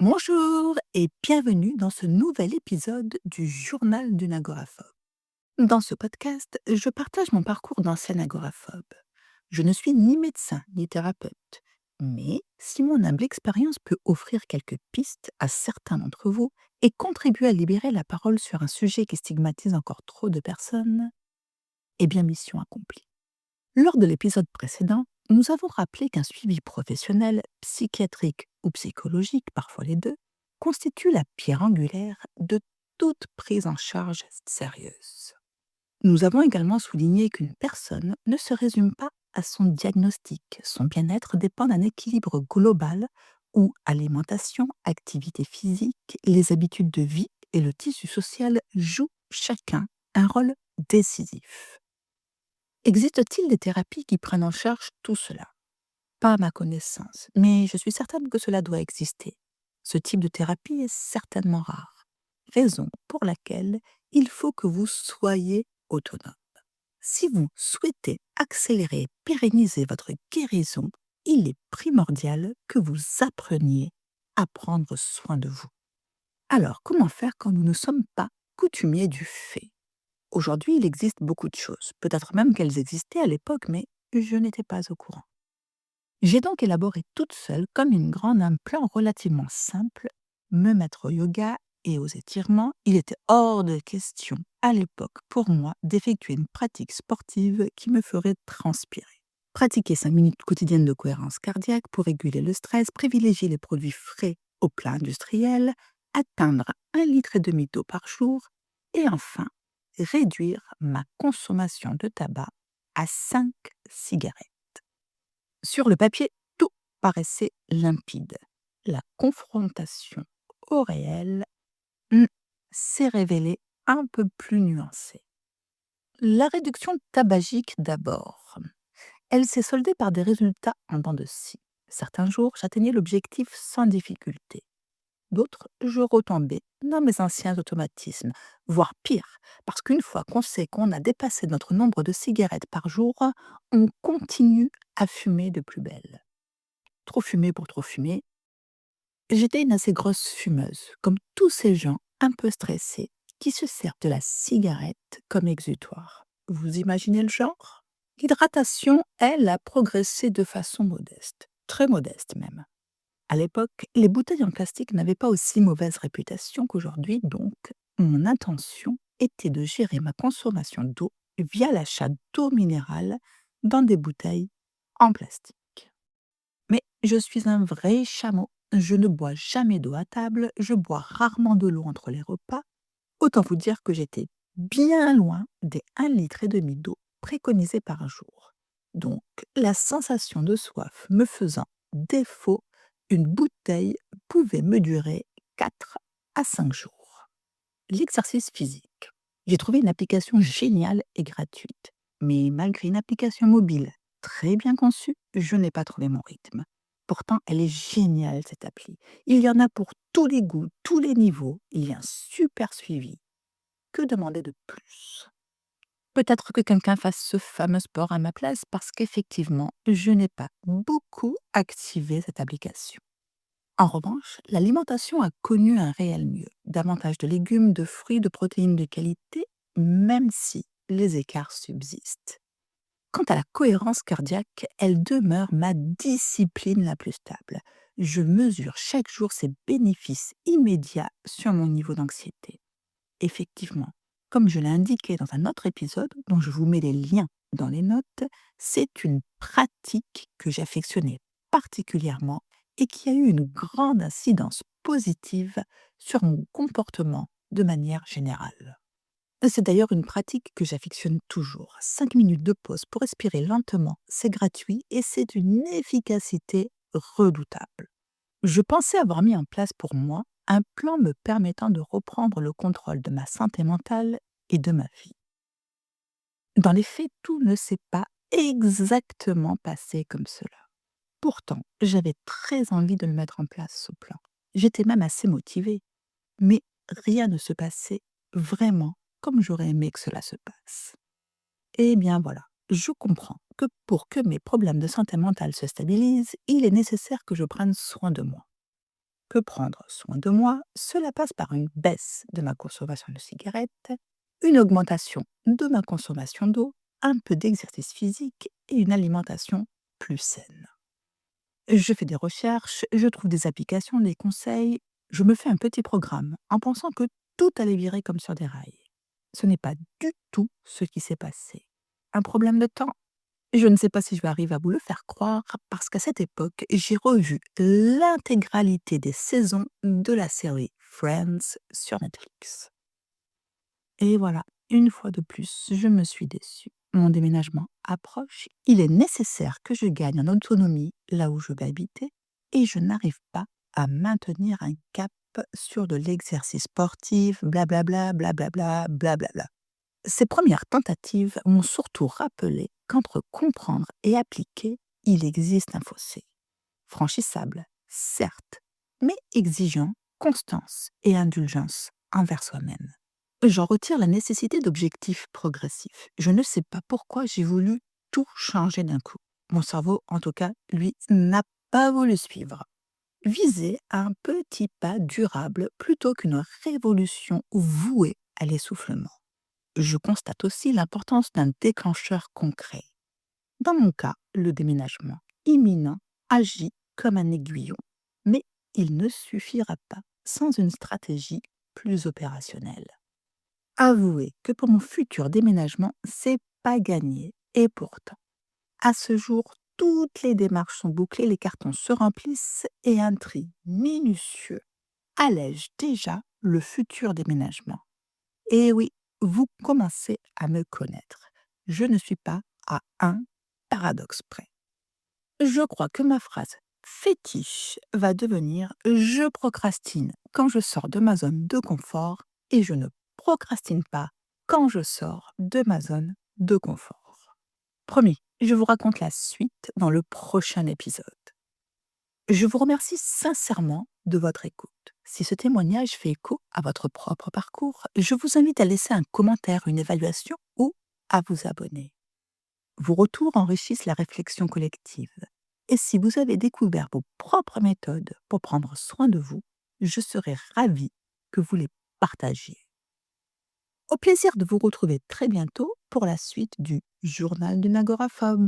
Bonjour et bienvenue dans ce nouvel épisode du Journal d'une agoraphobe. Dans ce podcast, je partage mon parcours d'ancienne agoraphobe. Je ne suis ni médecin ni thérapeute, mais si mon humble expérience peut offrir quelques pistes à certains d'entre vous et contribuer à libérer la parole sur un sujet qui stigmatise encore trop de personnes, eh bien mission accomplie. Lors de l'épisode précédent, nous avons rappelé qu'un suivi professionnel, psychiatrique ou psychologique, parfois les deux, constitue la pierre angulaire de toute prise en charge sérieuse. Nous avons également souligné qu'une personne ne se résume pas à son diagnostic. Son bien-être dépend d'un équilibre global où alimentation, activité physique, les habitudes de vie et le tissu social jouent chacun un rôle décisif. Existe-t-il des thérapies qui prennent en charge tout cela? Pas à ma connaissance, mais je suis certaine que cela doit exister. Ce type de thérapie est certainement rare, raison pour laquelle il faut que vous soyez autonome. Si vous souhaitez accélérer et pérenniser votre guérison, il est primordial que vous appreniez à prendre soin de vous. Alors, comment faire quand nous ne sommes pas coutumiers du fait? Aujourd'hui, il existe beaucoup de choses, peut-être même qu'elles existaient à l'époque, mais je n'étais pas au courant. J'ai donc élaboré toute seule, comme une grande, un plan relativement simple, me mettre au yoga et aux étirements. Il était hors de question, à l'époque, pour moi, d'effectuer une pratique sportive qui me ferait transpirer. Pratiquer 5 minutes quotidiennes de cohérence cardiaque pour réguler le stress, privilégier les produits frais au plat industriel, atteindre 1,5 litre d'eau par jour, et enfin, réduire ma consommation de tabac à 5 cigarettes. Sur le papier, tout paraissait limpide. La confrontation au réel hmm, s'est révélée un peu plus nuancée. La réduction tabagique d'abord. Elle s'est soldée par des résultats en dents de scie. Certains jours, j'atteignais l'objectif sans difficulté. D'autres, je retombais dans mes anciens automatismes, voire pire, parce qu'une fois qu'on sait qu'on a dépassé notre nombre de cigarettes par jour, on continue à fumer de plus belle. Trop fumer pour trop fumer. J'étais une assez grosse fumeuse, comme tous ces gens un peu stressés qui se servent de la cigarette comme exutoire. Vous imaginez le genre? L'hydratation, elle, a progressé de façon modeste, très modeste même. À l'époque, les bouteilles en plastique n'avaient pas aussi mauvaise réputation qu'aujourd'hui, donc mon intention était de gérer ma consommation d'eau via l'achat d'eau minérale dans des bouteilles en plastique. Mais je suis un vrai chameau. Je ne bois jamais d'eau à table, je bois rarement de l'eau entre les repas. Autant vous dire que j'étais bien loin des 1,5 litre d'eau préconisés par jour. Donc, la sensation de soif me faisant défaut, une bouteille pouvait me durer 4 à 5 jours. L'exercice physique. J'ai trouvé une application géniale et gratuite. Mais malgré une application mobile très bien conçue, je n'ai pas trouvé mon rythme. Pourtant, elle est géniale, cette appli. Il y en a pour tous les goûts, tous les niveaux. Il y a un super suivi. Que demander de plus? Peut-être que quelqu'un fasse ce fameux sport à ma place parce qu'effectivement, je n'ai pas beaucoup activé cette application. En revanche, l'alimentation a connu un réel mieux. Davantage de légumes, de fruits, de protéines de qualité, même si les écarts subsistent. Quant à la cohérence cardiaque, elle demeure ma discipline la plus stable. Je mesure chaque jour ses bénéfices immédiats sur mon niveau d'anxiété. Effectivement, comme je l'ai indiqué dans un autre épisode, dont je vous mets les liens dans les notes, c'est une pratique que j'affectionnais particulièrement et qui a eu une grande incidence positive sur mon comportement de manière générale. C'est d'ailleurs une pratique que j'affectionne toujours. 5 minutes de pause pour respirer lentement, c'est gratuit et c'est d'une efficacité redoutable. Je pensais avoir mis en place pour moi un plan me permettant de reprendre le contrôle de ma santé mentale et de ma vie. Dans les faits, tout ne s'est pas exactement passé comme cela. Pourtant, j'avais très envie de le mettre en place, ce plan. J'étais même assez motivée, mais rien ne se passait vraiment comme j'aurais aimé que cela se passe. Eh bien voilà, je comprends que pour que mes problèmes de santé mentale se stabilisent, il est nécessaire que je prenne soin de moi. que prendre soin de moi, cela passe par une baisse de ma consommation de cigarettes, une augmentation de ma consommation d'eau, un peu d'exercice physique et une alimentation plus saine. Je fais des recherches, je trouve des applications, des conseils, je me fais un petit programme en pensant que tout allait virer comme sur des rails. Ce n'est pas du tout ce qui s'est passé. Un problème de temps? Je ne sais pas si je vais arriver à vous le faire croire, parce qu'à cette époque, j'ai revu l'intégralité des saisons de la série Friends sur Netflix. Et voilà, une fois de plus, je me suis déçue. Mon déménagement approche, il est nécessaire que je gagne en autonomie là où je vais habiter, et je n'arrive pas à maintenir un cap sur de l'exercice sportif, blablabla, blablabla, blablabla. Ces premières tentatives m'ont surtout rappelé qu'entre comprendre et appliquer, il existe un fossé. Franchissable, certes, mais exigeant constance et indulgence envers soi-même. J'en retire la nécessité d'objectifs progressifs. Je ne sais pas pourquoi j'ai voulu tout changer d'un coup. Mon cerveau, en tout cas, lui, n'a pas voulu suivre. Viser un petit pas durable plutôt qu'une révolution vouée à l'essoufflement. Je constate aussi l'importance d'un déclencheur concret. Dans mon cas, le déménagement imminent agit comme un aiguillon, mais il ne suffira pas sans une stratégie plus opérationnelle. Avouez que pour mon futur déménagement, c'est pas gagné. Et pourtant, à ce jour, toutes les démarches sont bouclées, les cartons se remplissent et un tri minutieux allège déjà le futur déménagement. Et oui, vous commencez à me connaître. Je ne suis pas à un paradoxe près. Je crois que ma phrase fétiche va devenir je procrastine quand je sors de ma zone de confort et je ne procrastine pas quand je sors de ma zone de confort. Promis, je vous raconte la suite dans le prochain épisode. Je vous remercie sincèrement de votre écoute. Si ce témoignage fait écho à votre propre parcours, je vous invite à laisser un commentaire, une évaluation ou à vous abonner. Vos retours enrichissent la réflexion collective. Et si vous avez découvert vos propres méthodes pour prendre soin de vous, je serai ravie que vous les partagiez. Au plaisir de vous retrouver très bientôt pour la suite du Journal d'une agoraphobe.